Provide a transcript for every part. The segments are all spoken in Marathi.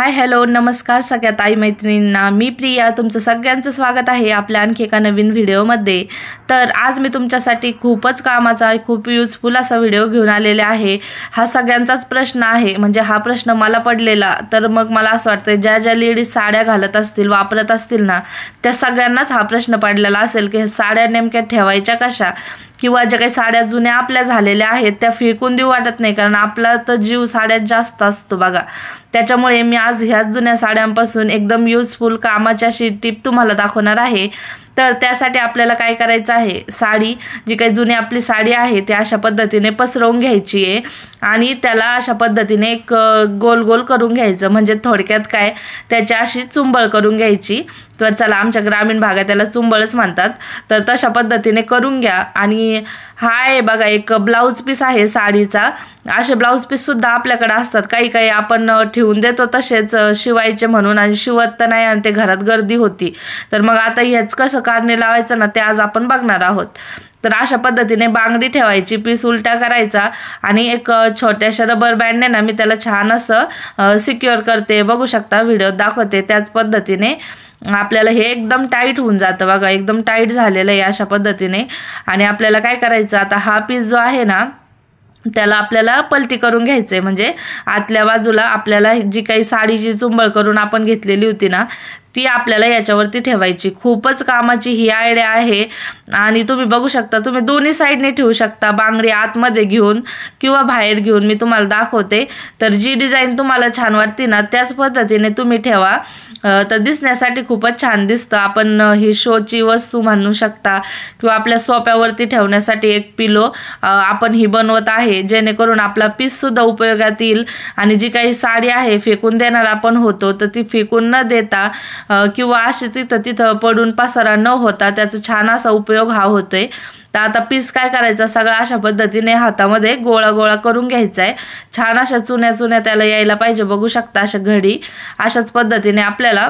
हाय हॅलो नमस्कार सगळ्या ताई मैत्रिणींना। मी प्रिया, तुमचं सगळ्यांचं स्वागत आहे आपल्या आणखी एका नवीन व्हिडिओमध्ये। तर आज मी तुमच्यासाठी खूपच कामाचा खूप युजफुल असा व्हिडिओ घेऊन आलेले आहे। हा सगळ्यांचाच प्रश्न आहे, म्हणजे हा प्रश्न मला पडलेला, तर मग मला असं वाटतं ज्या ज्या लेडीज साड्या घालत असतील वापरत असतील ना, त्या सगळ्यांनाच हा प्रश्न पडलेला असेल की साड्या नेमक्या ठेवायच्या कशा, किंवा ज्या काही साड्या जुन्या आपल्या झालेल्या आहेत त्या फेकून देऊ वाटत नाही, कारण आपला तर जीव साड्यात जास्त असतो बघा। त्याच्यामुळे मी आज ह्या जुन्या साड्यांपासून एकदम युजफुल कामाची अशी टिप तुम्हाला दाखवणार आहे। तर त्यासाठी आपल्याला काय करायचं आहे, साडी जी काही जुनी आपली साडी आहे ती अशा पद्धतीने पसरवून घ्यायची आहे आणि त्याला अशा पद्धतीने एक गोल गोल करून घ्यायचं, म्हणजे थोडक्यात काय त्याची अशी चुंबळ करून घ्यायची। तर चला, आमच्या ग्रामीण भागात त्याला चुंबळच म्हणतात, तर तशा पद्धतीने करून घ्या। आणि हा आहे बघा एक ब्लाऊज पीस आहे साडीचा। असे ब्लाऊज पीस सुद्धा आपल्याकडे असतात, काही काही आपण ठेवून देतो तसेच शिवायचे म्हणून, आणि शिवत तर नाही आणि ते घरात गर्दी होती। तर मग आता ह्याच कसं कारणे लावायचं ना, ते आज आपण बघणार आहोत। तर अशा पद्धतीने बांगडी ठेवायची, पीस उलटा करायचा आणि एक छोट्याशा रबर बँडने ना मी त्याला छान असं सिक्युअर करते, बघू शकता व्हिडिओ दाखवते त्याच पद्धतीने। आपल्याला हे एकदम टाईट होऊन जातं बघा, एकदम टाईट झालेलं आहे अशा पद्धतीने। आणि आपल्याला काय करायचं, आता हा पीस जो आहे ना त्याला आपल्याला पलटी करून घ्यायचंय, म्हणजे आतल्या बाजूला आपल्याला जी काही साडीची चुंबळ करून आपण घेतलेली होती ना ती आपल्याला याच्यावरती ठेवायची। खूपच कामाची ही आयडिया आहे आणि तुम्ही बघू शकता, तुम्ही दोन्ही साईडने ठेवू शकता, बांगडी आतमध्ये घेऊन किंवा बाहेर घेऊन। मी तुम्हाला दाखवते, तर जी डिझाईन तुम्हाला छान वाटते ना त्याच पद्धतीने तुम्ही ठेवा, तर दिसण्यासाठी खूपच छान दिसतं। आपण ही शोची वस्तू म्हणू शकता, किंवा आपल्या सोफ्यावरती ठेवण्यासाठी एक पिलो आपण ही बनवत आहे, जेणेकरून आपला पीस सुद्धा उपयोगात येईल आणि जी काही साडी आहे फेकून देणार आपण होतो, तर ती फेकून न देता किंवा अशी तिथं पडून पसारा न होता त्याचा छान असा उपयोग हा होतोय। तर आता पीस काय करायचा, सगळा अशा पद्धतीने हातामध्ये गोळा गोळा करून घ्यायचा आहे। छान अशा चुन्या चुन्या त्याला यायला पाहिजे, बघू शकता अशा घडी। अशाच पद्धतीने आपल्याला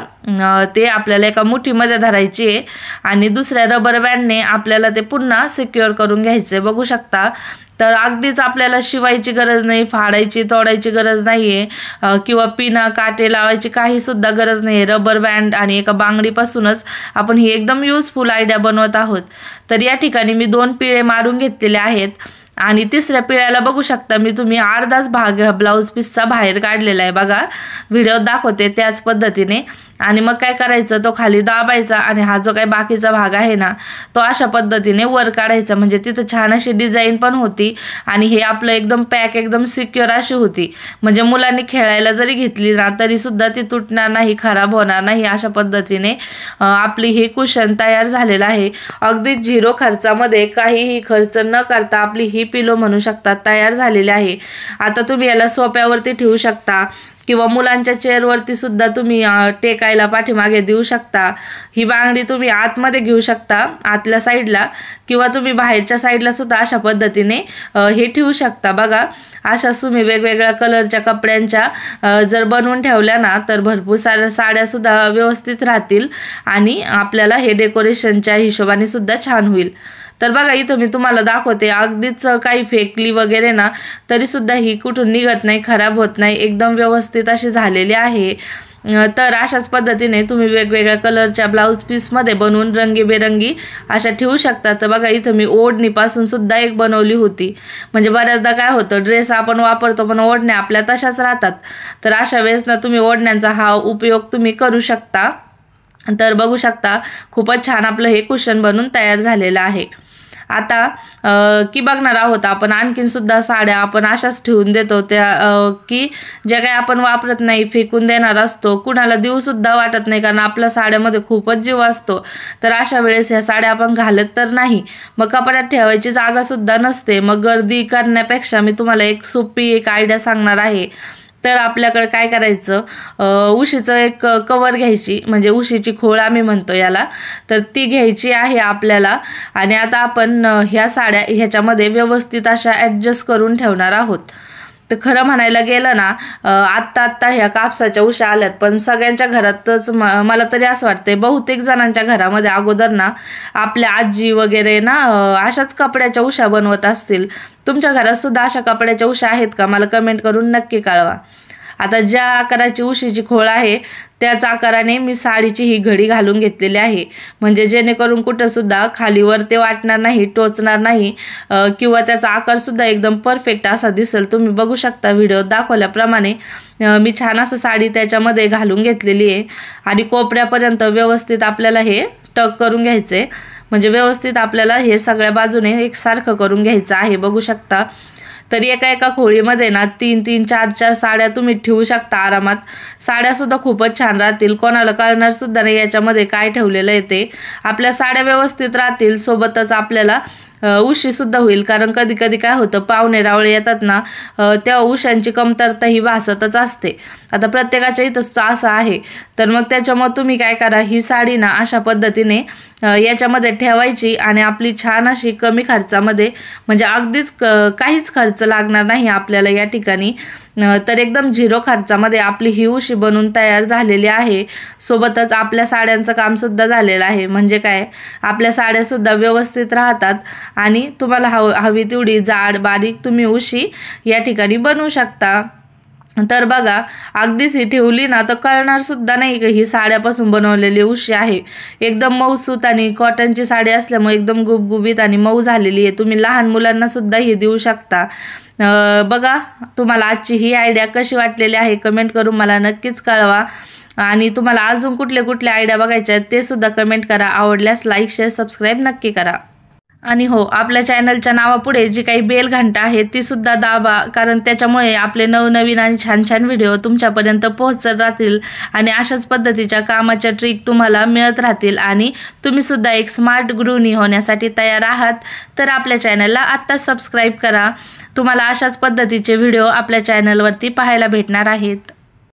ते आपल्याला एका मुठीमध्ये धरायची आहे आणि दुसऱ्या रबर बँडने आपल्याला ते पुन्हा सिक्युअर करून घ्यायचे, बघू शकता। तर अगदीच आपल्याला शिवायची गरज नाही, फाडायची तोडायची गरज नाहीये, किंवा पिना काटे लावायची काही सुद्धा गरज नाही। रबर बँड आणि एका बांगडीपासूनच आपण ही एकदम युजफुल आयडिया बनवत आहोत। तर या ठिकाणी मी 2 पिळे मारून घेतलेले आहेत आणि तिसऱ्या पिळ्याला बघू शकता मी तुम्ही अर्धाच भाग ब्लाऊज पीसचा बाहेर काढलेला आहे बघा, व्हिडिओ दाखवते त्याच पद्धतीने। आणि मग काय करायचं, तो खाली दाबायचा आणि हा जो काही बाकीचा भाग आहे ना तो अशा पद्धतीने वर काढायचा, म्हणजे तिथं छान अशी डिझाईन पण होती आणि हे आपलं एकदम पॅक एकदम सिक्युअर अशी होती, म्हणजे मुलांनी खेळायला जरी घेतली ना तरी सुद्धा ती तुटणार नाही, खराब होणार नाही। अशा पद्धतीने आपली हे कुशन तयार झालेलं आहे। अगदी 0 खर्चामध्ये, काहीही खर्च न करता आपली ही पिलो म्हणू शकता तयार झालेली आहे। आता तुम्ही याला सोफ्यावरती ठेवू शकता किंवा मुलांच्या चेअरवरती सुद्धा तुम्ही टेकायला पाठीमागे देऊ शकता। ही बांगडी तुम्ही आतमध्ये घेऊ शकता आतल्या साईडला, किंवा तुम्ही बाहेरच्या साईडला सुद्धा अशा पद्धतीने हे ठेवू शकता बघा। अशा तुम्ही वेगवेगळ्या कलरच्या कपड्यांच्या जर बनवून ठेवल्या ना तर भरपूर साऱ्या साड्या सुद्धा व्यवस्थित राहतील आणि आपल्याला हे डेकोरेशनच्या हिशोबाने सुद्धा छान होईल। तर बघा इथं मी तुम्हाला दाखवते, अगदीच काही फेकली वगैरे ना तरी सुद्धा ही कुठून निघत नाही, खराब होत नाही, एकदम व्यवस्थित अशी झालेली आहे। तर अशाच पद्धतीने तुम्ही वेगवेगळ्या कलरच्या ब्लाऊज पीसमध्ये बनवून रंगीबेरंगी अशा ठेवू शकता। तर बघा इथं मी ओढणीपासून सुद्धा एक बनवली होती, म्हणजे बऱ्याचदा काय होतं ड्रेस आपण वापरतो पण ओढण्या आपल्या तशाच राहतात, तर अशा वेळेस ना तुम्ही ओढण्यांचा हा उपयोग तुम्ही करू शकता। तर बघू शकता खूपच छान आपलं हे कुशन बनून तयार झालेलं आहे। आता की बघणार आहोत आपण आणखीन सुद्धा साड्या आपण अशाच ठेवून देतो, त्या की ज्या काही आपण वापरत नाही फेकून देणार असतो, कुणाला देऊ सुद्धा वाटत नाही, कारण आपल्या साड्यामध्ये खूपच जीव असतो। तर अशा वेळेस ह्या साड्या आपण घालत तर नाही, मग कपाटात ठेवायची जागा सुद्धा नसते, मग गर्दी करण्यापेक्षा मी तुम्हाला एक सोपी एक आयडिया सांगणार आहे। तर आपल्याकडे काय करायचं, उशीचं एक कवर घ्यायची, म्हणजे उशीची खोळ आम्ही म्हणतो याला, तर ती घ्यायची आहे आपल्याला। आणि आता आपण ह्या साड्या ह्याच्यामध्ये व्यवस्थित अशा ॲडजस्ट करून ठेवणार आहोत। तर खरं म्हणायला गेलं ना आत्ता ह्या कापसाच्या उशा आल्यात, पण सगळ्यांच्या घरातच मला तरी असं वाटतंय बहुतेक जणांच्या घरामध्ये अगोदर ना आपल्या आजी वगैरे ना अशाच कपड्याच्या उशा बनवत असतील। तुमच्या घरात सुद्धा अशा कपड्याच्या उशा आहेत का, मला कमेंट करून नक्की कळवा। आता ज्या आकाराची उशीची खोळ आहे त्याच आकाराने मी साडीची ही घडी घालून घेतलेली आहे, म्हणजे जेणेकरून कुठं सुद्धा खालीवर ते वाटणार नाही, टोचणार नाही किंवा त्याचा आकार सुद्धा एकदम परफेक्ट असा दिसेल। तुम्ही बघू शकता व्हिडिओ दाखवल्याप्रमाणे मी छान असं साडी त्याच्यामध्ये घालून घेतलेली आहे आणि कोपऱ्यापर्यंत व्यवस्थित आपल्याला हे टक करून घ्यायचे, म्हणजे व्यवस्थित आपल्याला हे सगळ्या बाजूने एकसारखं करून घ्यायचं आहे। बघू शकता तर एका खोळीमध्ये ना 3-3 4-4 साड्या तुम्ही ठेवू शकता आरामात। साड्या सुद्धा खूपच छान राहतील, कोणाला कळणार सुद्धा नाही याच्यामध्ये काय ठेवलेलं आहे ते। आपल्या साड्या व्यवस्थित राहतील, सोबतच आपल्याला उशी सुद्धा होईल, कारण कधी कधी काय होतं पाहुणे रावळे येतात ना त्या उशांची कमतरता ही भासतच असते। आता प्रत्येकाच्या इथं असं आहे, तर मग त्याच्यामुळे तुम्ही काय करा, ही साडी ना अशा पद्धतीने याच्यामध्ये ठेवायची आणि आपली छान अशी कमी खर्चामध्ये, म्हणजे अगदीच काहीच खर्च लागणार नाही आपल्याला या ठिकाणी, तर एकदम 0 खर्चामध्ये आपली ही उशी बनून तयार झालेली आहे। सोबतच आपल्या साड्यांचं काम सुद्धा झालेलं आहे, म्हणजे काय आपल्या साड्या सुद्धा व्यवस्थित राहतात आणि तुम्हाला हवी तेवढी जाड बारीक तुम्ही उशी या ठिकाणी बनवू शकता। तर बघा अगदीच ही ठेवली ना तर कळणार सुद्धा नाही की ही साड्यापासून बनवलेली उशी आहे। एकदम मऊसूत आणि कॉटनची साडी असल्यामुळे एकदम गुबगुबीत आणि मऊ झालेली आहे। तुम्ही लहान मुलांना सुद्धा ही देऊ शकता। बघा तुम्हाला आजची ही आयडिया कशी वाटलेली आहे कमेंट करून मला नक्कीच कळवा, आणि तुम्हाला अजून कुठले कुठले आयडिया बघायचे आहेत ते सुद्धा कमेंट करा। आवडल्यास लाईक शेअर सबस्क्राईब नक्की करा, आणि हो आपल्या चॅनलच्या नावापुढे जी काही बेल घंटा आहे ती सुद्धा दाबा, कारण त्याच्यामुळे आपले नवनवीन आणि छान छान व्हिडिओ तुमच्यापर्यंत पोहोचत राहतील आणि अशाच पद्धतीच्या कामाच्या ट्रिक तुम्हाला मिळत राहतील आणि तुम्ही सुद्धा एक स्मार्ट गृहिणी होण्यासाठी तयार आहात तर आपल्या चॅनलला आत्ताच सबस्क्राईब करा। तुम्हाला अशाच पद्धतीचे व्हिडिओ आपल्या चॅनलवरती पाहायला भेटणार आहेत।